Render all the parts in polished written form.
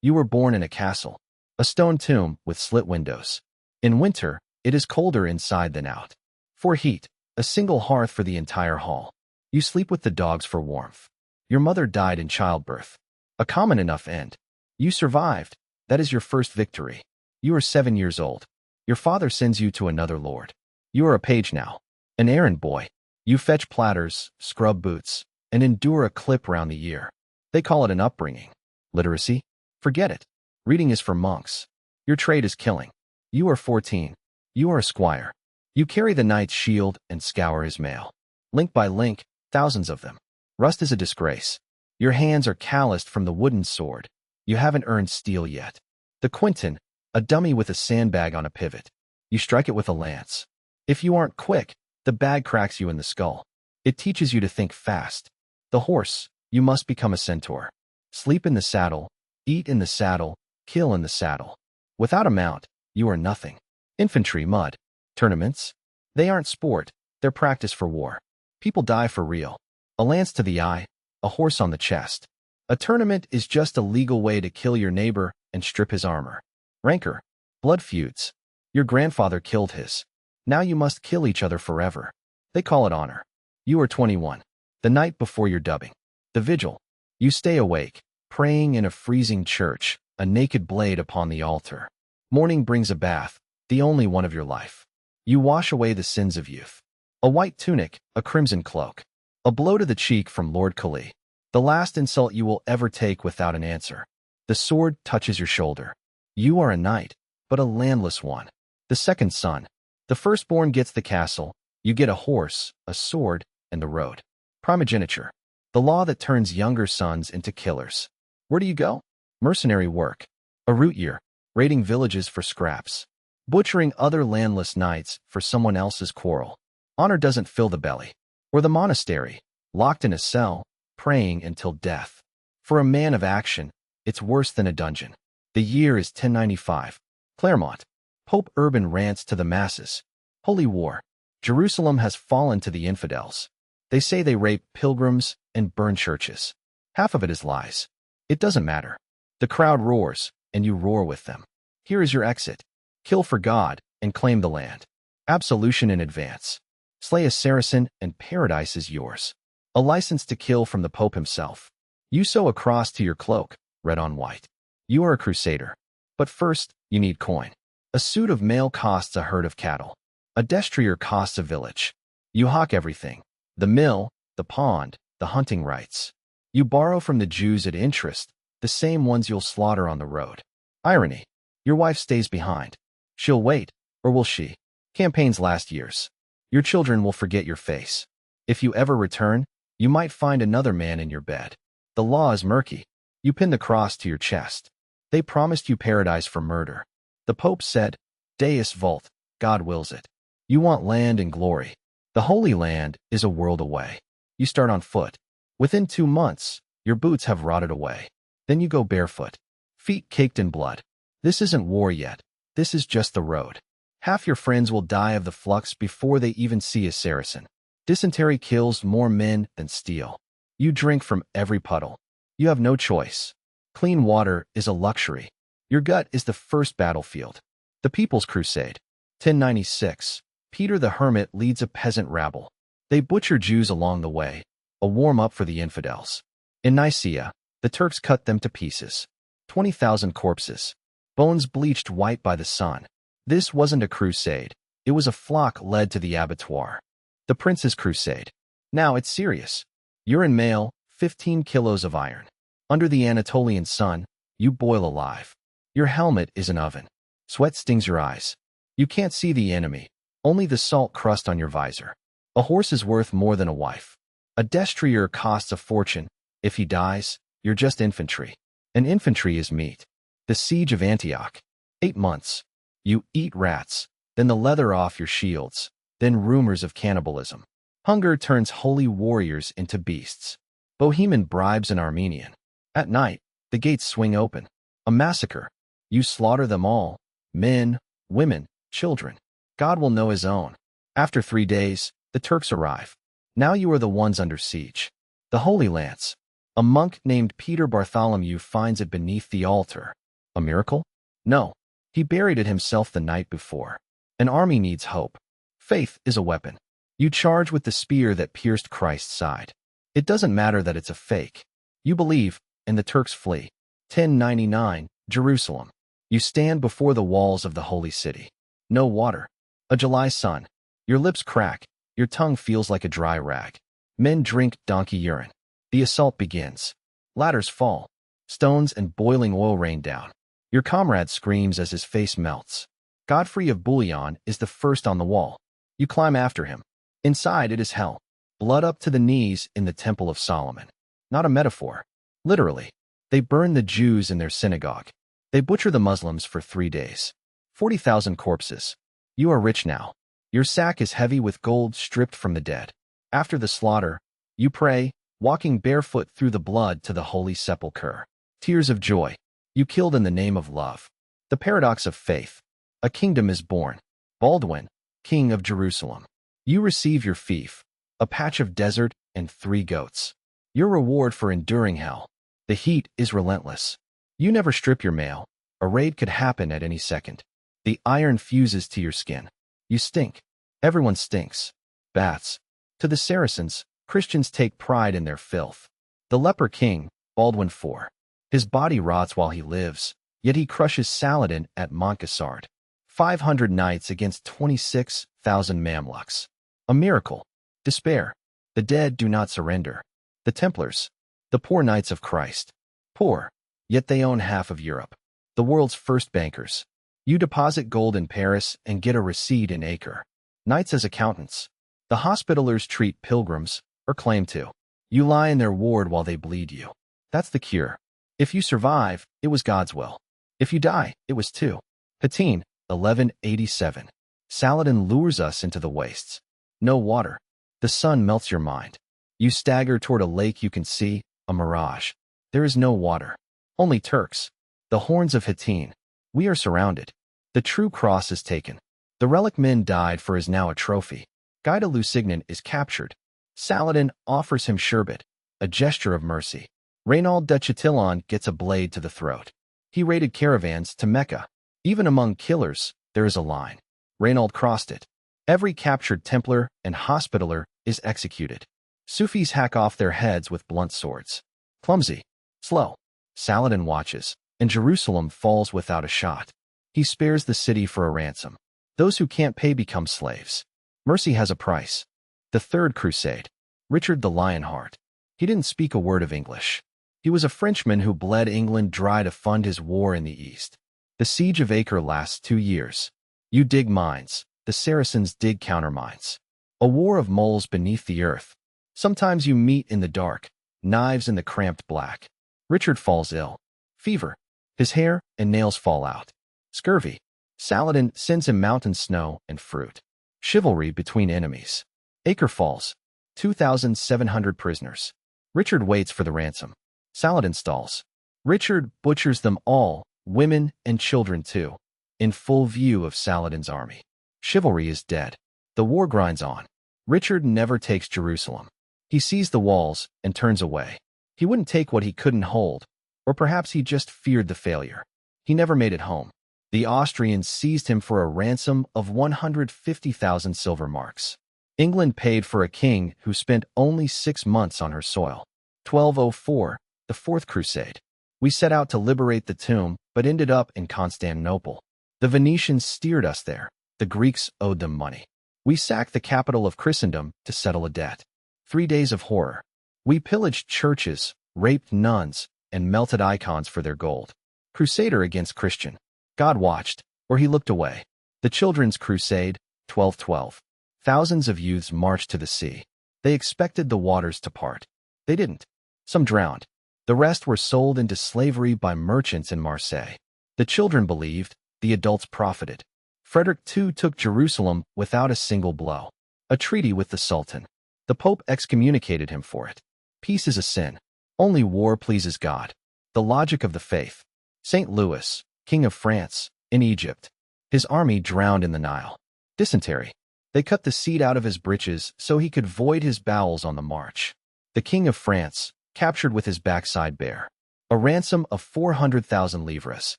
You were born in a castle, a stone tomb with slit windows. In winter, it is colder inside than out. For heat, a single hearth for the entire hall. You sleep with the dogs for warmth. Your mother died in childbirth. A common enough end. You survived. That is your first victory. You are 7 years old. Your father sends you to another lord. You are a page now. An errand boy. You fetch platters, scrub boots, and endure a clip round the ear. They call it an upbringing. Literacy? Forget it. Reading is for monks. Your trade is killing. You are 14. You are a squire. You carry the knight's shield and scour his mail. Link by link, thousands of them. Rust is a disgrace. Your hands are calloused from the wooden sword. You haven't earned steel yet. The quinton, a dummy with a sandbag on a pivot. You strike it with a lance. If you aren't quick, the bag cracks you in the skull. It teaches you to think fast. The horse, you must become a centaur. Sleep in the saddle, eat in the saddle, kill in the saddle. Without a mount, you are nothing. Infantry, mud. Tournaments? They aren't sport, they're practice for war. People die for real. A lance to the eye, a horse on the chest. A tournament is just a legal way to kill your neighbor and strip his armor. Rancor. Blood feuds. Your grandfather killed his. Now you must kill each other forever. They call it honor. You are 21. The night before your dubbing. The vigil. You stay awake, praying in a freezing church, a naked blade upon the altar. Morning brings a bath, the only one of your life. You wash away the sins of youth. A white tunic, a crimson cloak. A blow to the cheek from Lord Kali. The last insult you will ever take without an answer. The sword touches your shoulder. You are a knight, but a landless one. The second son. The firstborn gets the castle. You get a horse, a sword, and the road. Primogeniture. The law that turns younger sons into killers. Where do you go? Mercenary work. A root year. Raiding villages for scraps. Butchering other landless knights for someone else's quarrel. Honor doesn't fill the belly. Or the monastery. Locked in a cell, praying until death. For a man of action, it's worse than a dungeon. The year is 1095. Claremont. Pope Urban rants to the masses. Holy war. Jerusalem has fallen to the infidels. They say they rape pilgrims and burn churches. Half of it is lies. It doesn't matter. The crowd roars, and you roar with them. Here is your exit. Kill for God and claim the land. Absolution in advance. Slay a Saracen and paradise is yours. A license to kill from the Pope himself. You sew a cross to your cloak, red on white. You are a crusader. But first, you need coin. A suit of mail costs a herd of cattle. A destrier costs a village. You hawk everything. The mill, the pond, the hunting rights. You borrow from the Jews at interest, the same ones you'll slaughter on the road. Irony. Your wife stays behind. She'll wait, or will she? Campaigns last years. Your children will forget your face. If you ever return, you might find another man in your bed. The law is murky. You pin the cross to your chest. They promised you paradise for murder. The Pope said, Deus vult, God wills it. You want land and glory. The Holy Land is a world away. You start on foot. Within 2 months, your boots have rotted away. Then you go barefoot, feet caked in blood. This isn't war yet. This is just the road. Half your friends will die of the flux before they even see a Saracen. Dysentery kills more men than steel. You drink from every puddle. You have no choice. Clean water is a luxury. Your gut is the first battlefield. The People's Crusade. 1096. Peter the Hermit leads a peasant rabble. They butcher Jews along the way, a warm-up for the infidels. In Nicaea, the Turks cut them to pieces. 20,000 corpses. Bones bleached white by the sun. This wasn't a crusade. It was a flock led to the abattoir. The Prince's Crusade. Now it's serious. Urine mail, 15 kilos of iron. Under the Anatolian sun, you boil alive. Your helmet is an oven. Sweat stings your eyes. You can't see the enemy, only the salt crust on your visor. A horse is worth more than a wife. A destrier costs a fortune. If he dies, you're just infantry. And infantry is meat. The Siege of Antioch. 8 months. You eat rats, then the leather off your shields, then rumors of cannibalism. Hunger turns holy warriors into beasts. Bohemian bribes an Armenian. At night, the gates swing open. A massacre. You slaughter them all. Men, women, children. God will know his own. After 3 days, the Turks arrive. Now you are the ones under siege. The Holy Lance. A monk named Peter Bartholomew finds it beneath the altar. A miracle? No. He buried it himself the night before. An army needs hope. Faith is a weapon. You charge with the spear that pierced Christ's side. It doesn't matter that it's a fake. You believe, and the Turks flee. 1099, Jerusalem. You stand before the walls of the holy city. No water. A July sun. Your lips crack. Your tongue feels like a dry rag. Men drink donkey urine. The assault begins. Ladders fall. Stones and boiling oil rain down. Your comrade screams as his face melts. Godfrey of Bouillon is the first on the wall. You climb after him. Inside it is hell. Blood up to the knees in the Temple of Solomon. Not a metaphor. Literally. They burn the Jews in their synagogue. They butcher the Muslims for 3 days. 40,000 corpses. You are rich now. Your sack is heavy with gold stripped from the dead. After the slaughter, you pray, walking barefoot through the blood to the holy sepulchre. Tears of joy. You killed in the name of love. The paradox of faith. A kingdom is born. Baldwin, king of Jerusalem. You receive your fief, a patch of desert and 3 goats. Your reward for enduring hell. The heat is relentless. You never strip your mail. A raid could happen at any second. The iron fuses to your skin. You stink. Everyone stinks. Baths. To the Saracens, Christians take pride in their filth. The leper king, Baldwin IV. His body rots while he lives, yet he crushes Saladin at Montgassard. 500 knights against 26,000 Mamluks. A miracle. Despair. The dead do not surrender. The Templars. The poor knights of Christ. Poor, yet they own half of Europe. The world's first bankers. You deposit gold in Paris and get a receipt in Acre. Knights as accountants. The Hospitallers treat pilgrims, or claim to. You lie in their ward while they bleed you. That's the cure. If you survive, it was God's will. If you die, it was too. Hattin, 1187. Saladin lures us into the wastes. No water. The sun melts your mind. You stagger toward a lake you can see, a mirage. There is no water. Only Turks. The horns of Hattin. We are surrounded. The true cross is taken. The relic men died for is now a trophy. Guy de Lusignan is captured. Saladin offers him sherbet, a gesture of mercy. Reynald de Chatillon gets a blade to the throat. He raided caravans to Mecca. Even among killers, there is a line. Reynald crossed it. Every captured Templar and Hospitaller is executed. Sufis hack off their heads with blunt swords. Clumsy. Slow. Saladin watches, and Jerusalem falls without a shot. He spares the city for a ransom. Those who can't pay become slaves. Mercy has a price. The Third Crusade. Richard the Lionheart. He didn't speak a word of English. He was a Frenchman who bled England dry to fund his war in the East. The Siege of Acre lasts 2 years. You dig mines. The Saracens dig countermines. A war of moles beneath the earth. Sometimes you meet in the dark, knives in the cramped black. Richard falls ill. Fever. His hair and nails fall out. Scurvy. Saladin sends him mountain snow and fruit. Chivalry between enemies. Acre falls. 2,700 prisoners. Richard waits for the ransom. Saladin stalls. Richard butchers them all, women and children too, in full view of Saladin's army. Chivalry is dead. The war grinds on. Richard never takes Jerusalem. He sees the walls and turns away. He wouldn't take what he couldn't hold, or perhaps he just feared the failure. He never made it home. The Austrians seized him for a ransom of 150,000 silver marks. England paid for a king who spent only 6 months on her soil. 1204, the Fourth Crusade. We set out to liberate the tomb, but ended up in Constantinople. The Venetians steered us there. The Greeks owed them money. We sacked the capital of Christendom to settle a debt. 3 days of horror. We pillaged churches, raped nuns, and melted icons for their gold. Crusader against Christian. God watched, or he looked away. The Children's Crusade, 1212. Thousands of youths marched to the sea. They expected the waters to part. They didn't. Some drowned. The rest were sold into slavery by merchants in Marseille. The children believed, the adults profited. Frederick II took Jerusalem without a single blow. A treaty with the Sultan. The Pope excommunicated him for it. Peace is a sin. Only war pleases God. The logic of the faith. St. Louis, King of France, in Egypt. His army drowned in the Nile. Dysentery. They cut the seed out of his breeches so he could void his bowels on the march. The King of France, captured with his backside bare. A ransom of 400,000 livres.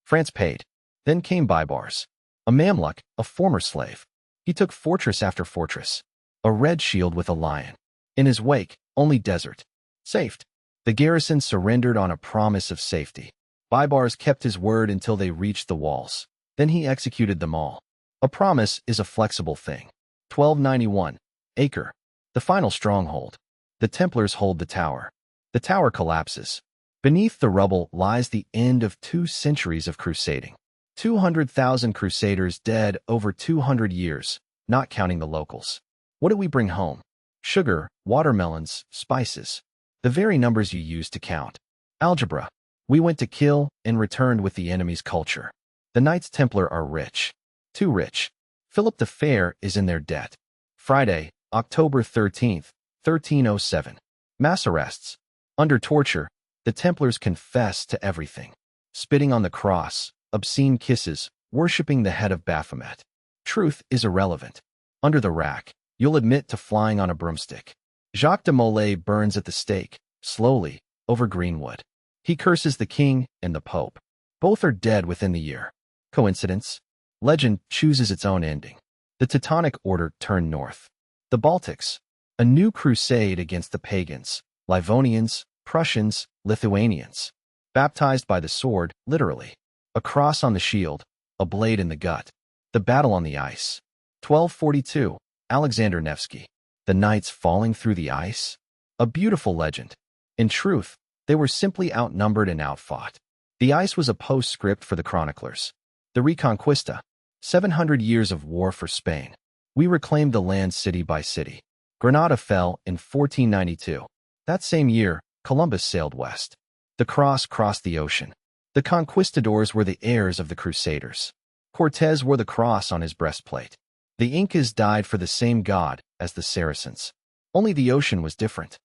France paid. Then came Baibars, a Mamluk, a former slave. He took fortress after fortress. A red shield with a lion. In his wake, only desert. Saved. The garrison surrendered on a promise of safety. Baibars kept his word until they reached the walls. Then he executed them all. A promise is a flexible thing. 1291. Acre. The final stronghold. The Templars hold the tower. The tower collapses. Beneath the rubble lies the end of 2 centuries of crusading. 200,000 crusaders dead over 200 years, not counting the locals. What did we bring home? Sugar, watermelons, spices. The very numbers you use to count. Algebra. We went to kill and returned with the enemy's culture. The Knights Templar are rich. Too rich. Philip the Fair is in their debt. Friday, October 13th, 1307. Mass arrests. Under torture, the Templars confess to everything. Spitting on the cross, obscene kisses, worshipping the head of Baphomet. Truth is irrelevant. Under the rack, you'll admit to flying on a broomstick. Jacques de Molay burns at the stake, slowly, over Greenwood. He curses the king and the pope. Both are dead within the year. Coincidence? Legend chooses its own ending. The Teutonic Order turned north. The Baltics. A new crusade against the pagans, Livonians, Prussians, Lithuanians. Baptized by the sword, literally. A cross on the shield, a blade in the gut. The battle on the ice. 1242. Alexander Nevsky. The knights falling through the ice? A beautiful legend. In truth, they were simply outnumbered and outfought. The ice was a postscript for the chroniclers. The Reconquista. 700 years of war for Spain. We reclaimed the land city by city. Granada fell in 1492. That same year, Columbus sailed west. The cross crossed the ocean. The conquistadors were the heirs of the Crusaders. Cortés wore the cross on his breastplate. The Incas died for the same god as the Saracens. Only the ocean was different.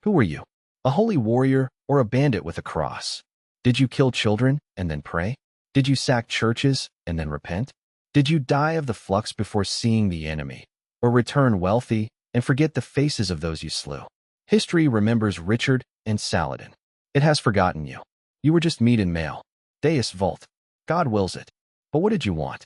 Who were you? A holy warrior or a bandit with a cross? Did you kill children and then pray? Did you sack churches and then repent? Did you die of the flux before seeing the enemy? Or return wealthy and forget the faces of those you slew? History remembers Richard and Saladin. It has forgotten you. You were just meat and mail. Deus vult. God wills it. But what did you want?